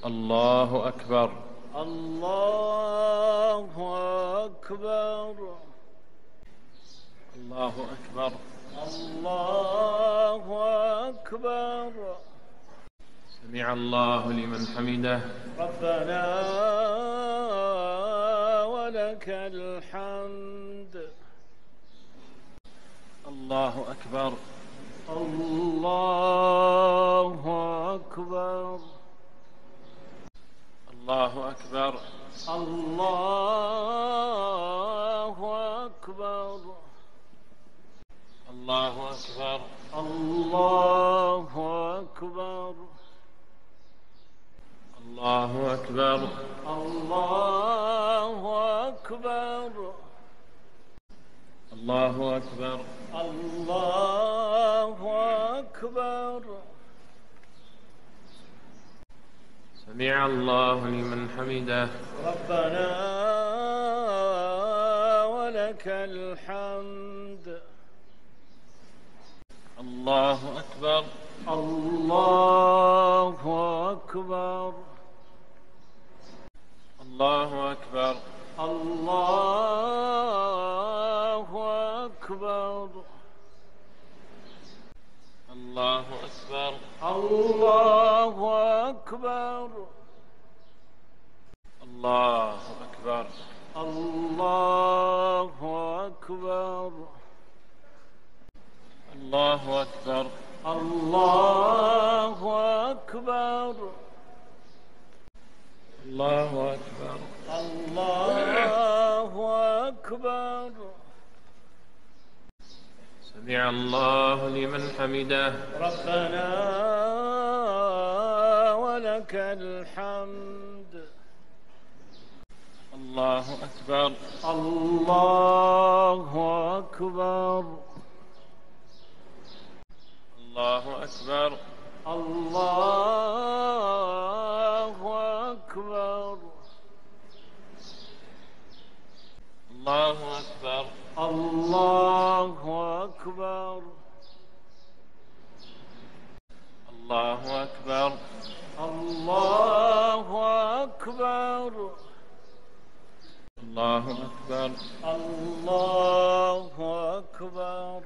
الله أكبر. الله أكبر. الله أكبر. الله أكبر. سمع الله لمن حمده. ربنا ولك الحمد. الله أكبر. الله أكبر. الله أكبر. الله أكبر. الله أكبر. الله أكبر. الله أكبر. الله أكبر. الله أكبر. الله أكبر. سمع الله لمن حمده. ربنا ولك الحمد. الله أكبر. الله أكبر. الله أكبر. الله أكبر. الله أكبر. الله أكبر. الله أكبر. الله أكبر. الله أكبر. الله أكبر. الله أكبر. الله أكبر. سمع الله لمن حمده. ربنا ولك الحمد. الله أكبر. الله أكبر. الله أكبر. الله أكبر. الله أكبر. الله أكبر. الله أكبر. الله أكبر. الله أكبر. الله أكبر.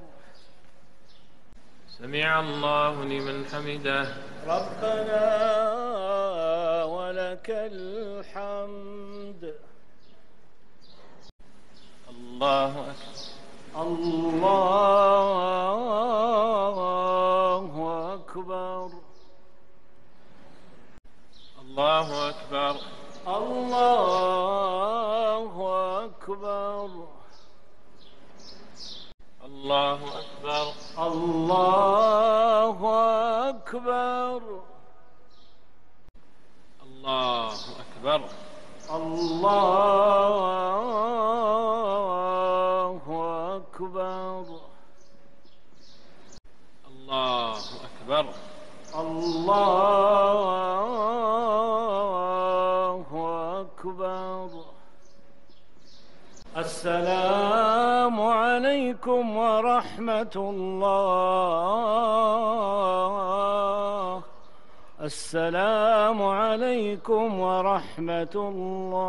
سمع الله لمن حمده. ربنا ولك الحمد. الله أكبر. الله أكبر. الله أكبر. الله أكبر. الله أكبر. الله أكبر. الله أكبر. الله أكبر. الله أكبر. الله أكبر. السلام عليكم ورحمة الله. السلام عليكم ورحمة الله.